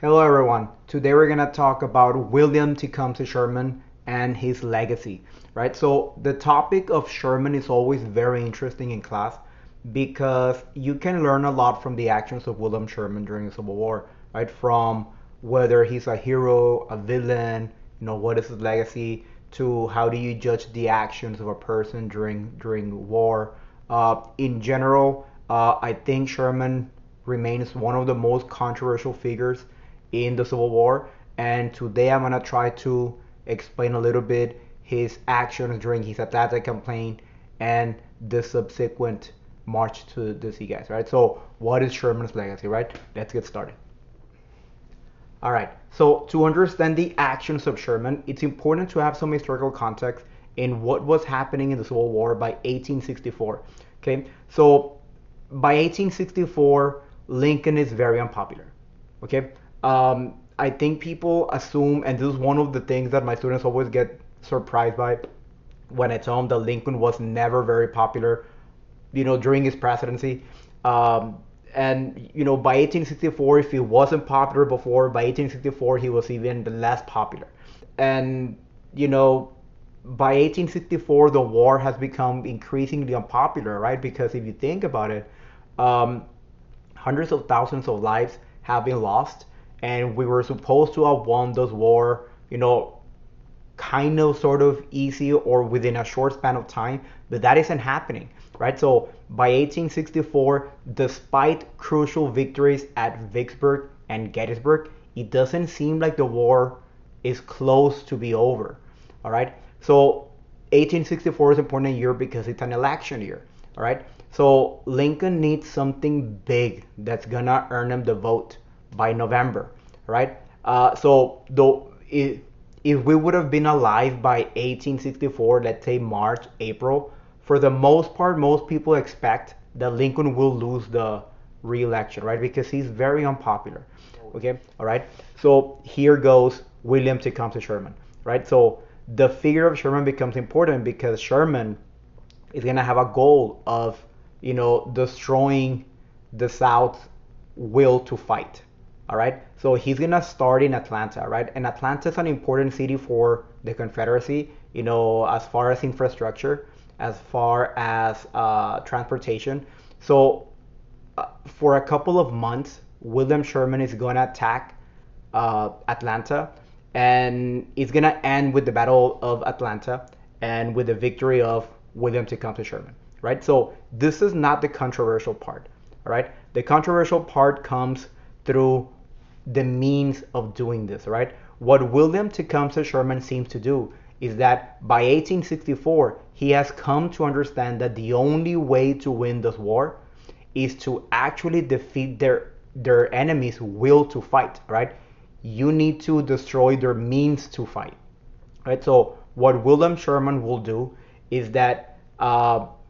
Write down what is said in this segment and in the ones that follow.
Hello everyone. Today we're gonna talk about William Tecumseh Sherman and his legacy, right? So the topic of Sherman is always very interesting in class because you can learn a lot from the actions of William Sherman during the Civil War, right? From whether he's a hero, a villain, what is his legacy, to how do you judge the actions of a person during war. In general, I think Sherman remains one of the most controversial figures in the Civil War. And today I'm gonna try to explain a little bit his actions during his Atlanta campaign and the subsequent march to the sea, guys. Right. So what is Sherman's legacy? Right. Let's get started. All right. So to understand the actions of Sherman, it's important to have some historical context in what was happening in the Civil War by 1864. Okay. So by 1864, Lincoln is very unpopular. Okay. I think people assume, and this is one of the things that my students always get surprised by when I tell them that Lincoln was never very popular, during his presidency. And by 1864, if he wasn't popular before, by 1864 he was even less popular. And by 1864 the war has become increasingly unpopular, right? Because if you think about it, um, hundreds of thousands of lives have been lost, and we were supposed to have won this war, kind of sort of easy or within a short span of time, but that isn't happening, right? So by 1864, despite crucial victories at Vicksburg and Gettysburg, it doesn't seem like the war is close to be over. All right. So 1864 is an important year because it's an election year. All right. So Lincoln needs something big that's gonna earn him the vote by November. Right. So though if we would have been alive by 1864, let's say March, April, for the most part, most people expect that Lincoln will lose the re-election, right? Because he's very unpopular. Okay, all right. So here goes William Tecumseh Sherman, right? So the figure of Sherman becomes important because Sherman is gonna have a goal of, destroying the South's will to fight. All right. So he's gonna start in Atlanta, right? And Atlanta is an important city for the Confederacy, as far as infrastructure, as far as transportation. So for a couple of months, William Sherman is gonna attack Atlanta, and it's gonna end with the Battle of Atlanta and with the victory of William Tecumseh Sherman, right? So this is not the controversial part, all right? The controversial part comes through the means of doing this, right? What William Tecumseh Sherman seems to do is that by 1864, he has come to understand that the only way to win this war is to actually defeat their enemies' will to fight, right? You need to destroy their means to fight, right? So what William Sherman will do is that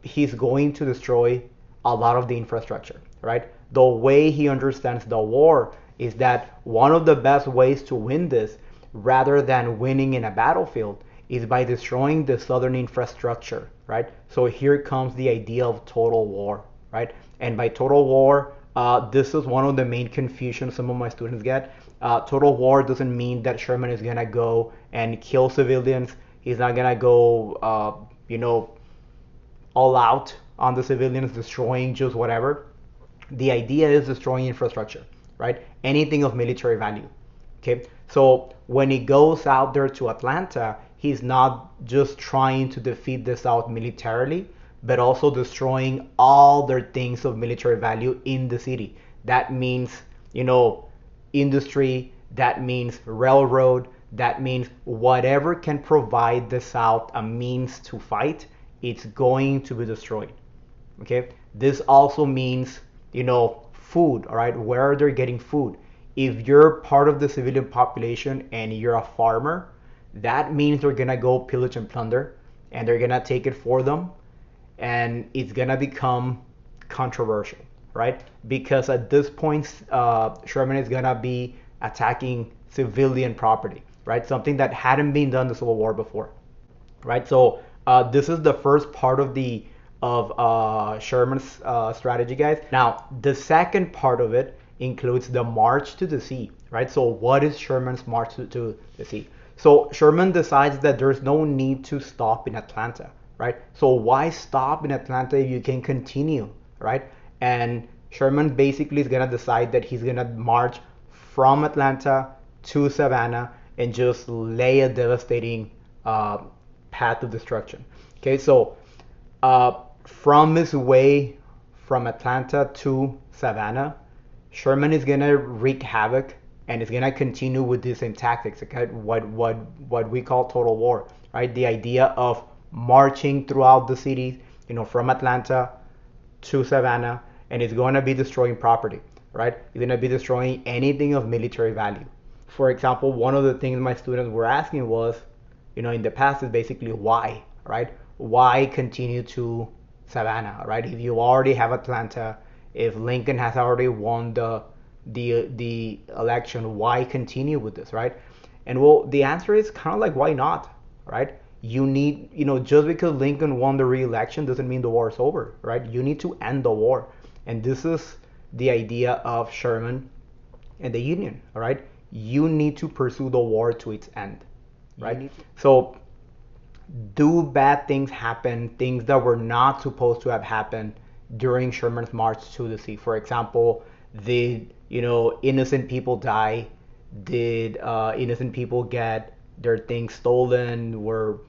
he's going to destroy a lot of the infrastructure, right? The way he understands the war is that one of the best ways to win this, rather than winning in a battlefield, is by destroying the southern infrastructure, right? So here comes the idea of total war, right? And by total war, this is one of the main confusions some of my students get. Total war doesn't mean that Sherman is gonna go and kill civilians. He's not gonna go, all out on the civilians, destroying just whatever. The idea is destroying infrastructure, right? Anything of military value. Okay, so when he goes out there to Atlanta, he's not just trying to defeat the South militarily, but also destroying all their things of military value in the city. That means, industry, that means railroad, that means whatever can provide the South a means to fight, it's going to be destroyed. Okay, this also means, food. All right, where are they getting food? If you're part of the civilian population and you're a farmer, that means they're gonna go pillage and plunder, and they're gonna take it for them, and it's gonna become controversial, right? Because at this point, Sherman is gonna be attacking civilian property, right? Something that hadn't been done in the Civil War before, right? So this is the first part of the of Sherman's strategy, guys. Now, the second part of it includes the march to the sea, right? So what is Sherman's march to the sea? So Sherman decides that there's no need to stop in Atlanta, right? So why stop in Atlanta if you can continue, right? And Sherman basically is gonna decide that he's gonna march from Atlanta to Savannah and just lay a devastating uh, path of destruction. Okay, so from his way from Atlanta to Savannah, Sherman is gonna wreak havoc and is gonna continue with the same tactics, okay? What we call total war, right? The idea of marching throughout the city, from Atlanta to Savannah, and it's gonna be destroying property, right? It's gonna be destroying anything of military value. For example, one of the things my students were asking was, in the past is basically why, right? Why continue to Savannah, right? If you already have Atlanta, if Lincoln has already won the election, why continue with this, right? And well, the answer is kind of like why not, right? You need, just because Lincoln won the re-election doesn't mean the war is over, right? You need to end the war, and this is the idea of Sherman and the Union, all right? You need to pursue the war to its end, right? So do bad things happen, things that were not supposed to have happened during Sherman's march to the sea? For example, did innocent people die? Did innocent people get their things stolen? Were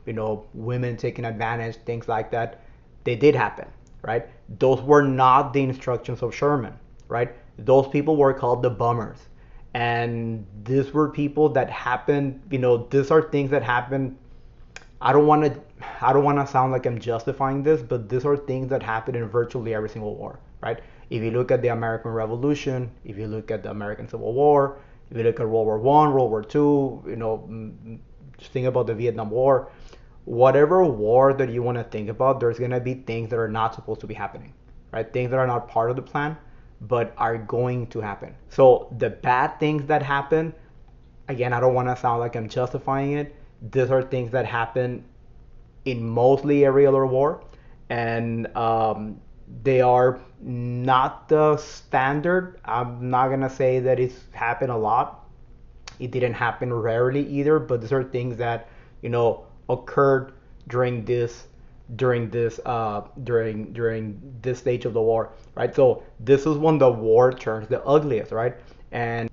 women taken advantage? Things like that. They did happen, right? Those were not the instructions of Sherman, right? Those people were called the bummers, and these were people that happened. These are things that happen. I don't want to sound like I'm justifying this, but these are things that happen in virtually every single war, right? If you look at the American Revolution, if you look at the American Civil War, if you look at World War One, World War Two, just think about the Vietnam War. Whatever war that you want to think about, there's gonna be things that are not supposed to be happening, right? Things that are not part of the plan, but are going to happen. So the bad things that happen, again, I don't want to sound like I'm justifying it. These are things that happen in mostly every other war, and they are not the standard. I'm not gonna say that it's happened a lot. It didn't happen rarely either, but these are things that occurred during this stage of the war, right? So this is when the war turns the ugliest, right? And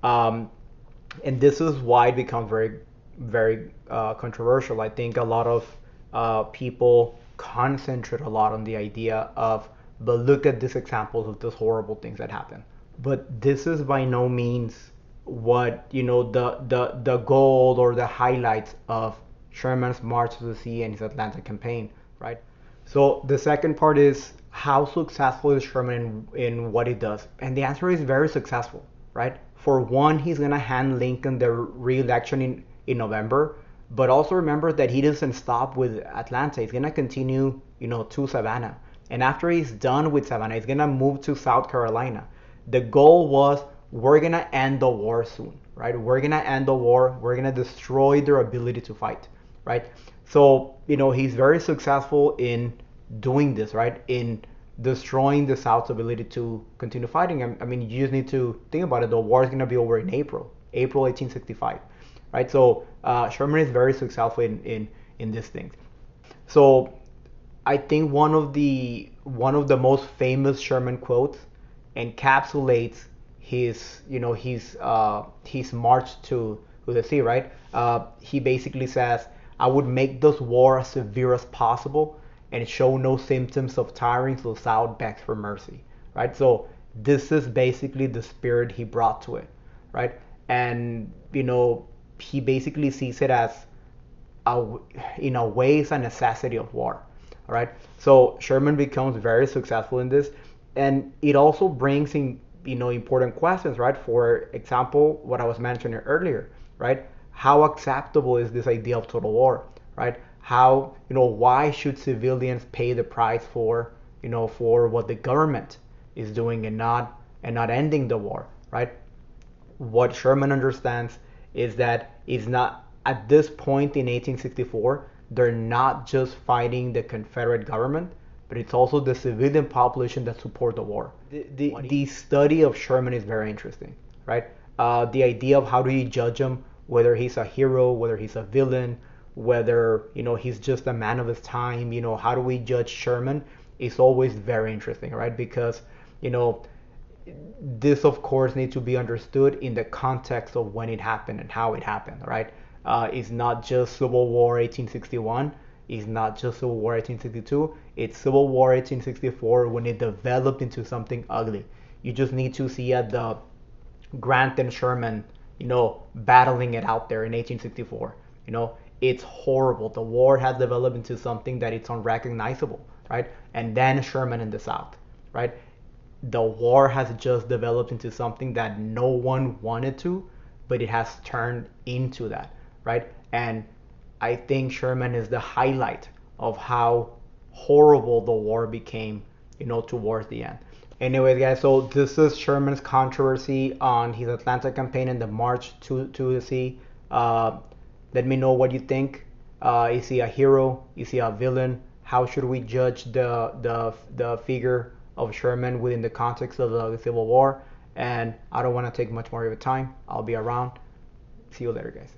this is why it becomes very very controversial. I think a lot of people concentrate a lot on the idea of, but look at these examples of these horrible things that happen. But this is by no means what the goal or the highlights of Sherman's March to the Sea and his Atlanta campaign, right? So the second part is, how successful is Sherman in what he does? And the answer is very successful, right? For one, he's gonna hand Lincoln the re-election in November, but also remember that he doesn't stop with Atlanta. He's gonna continue, to Savannah. And after he's done with Savannah, he's gonna move to South Carolina. The goal was, we're gonna end the war soon, right? We're gonna end the war. We're gonna destroy their ability to fight, right? So, he's very successful in doing this, right? In destroying the South's ability to continue fighting. I mean, you just need to think about it. The war is gonna be over in April 1865, right? So Sherman is very successful in these things. So I think one of the most famous Sherman quotes encapsulates his march to the sea, right? He basically says, "I would make this war as severe as possible and show no symptoms of tiring, so the South begs for mercy," right? So this is basically the spirit he brought to it, right? And he basically sees it as in a way, it's a necessity of war. All right. So Sherman becomes very successful in this, and it also brings in important questions, right? For example, what I was mentioning earlier, right? How acceptable is this idea of total war, right? How why should civilians pay the price for what the government is doing and not ending the war, right? What Sherman understands is that it's not, at this point in 1864, they're not just fighting the Confederate government, but it's also the civilian population that support the war. The study of Sherman is very interesting, right? The idea of how do you judge him, whether he's a hero, whether he's a villain, whether he's just a man of his time. How do we judge Sherman? Is always very interesting, right? Because you know this of course needs to be understood in the context of when it happened and how it happened, right? It's not just Civil War 1861. It's not just Civil War 1862. It's Civil War 1864 when it developed into something ugly. You just need to see at the Grant and Sherman, battling it out there in 1864. It's horrible. The war has developed into something that it's unrecognizable, right? And then Sherman in the South, right? The war has just developed into something that no one wanted to, but it has turned into that, right? And I think Sherman is the highlight of how horrible the war became, towards the end. Anyways, guys, so this is Sherman's controversy on his Atlanta campaign and the march to the sea. Let me know what you think. Is he a hero? Is he a villain? How should we judge the figure of Sherman within the context of the Civil War? And I don't want to take much more of your time. I'll be around. See you later, guys.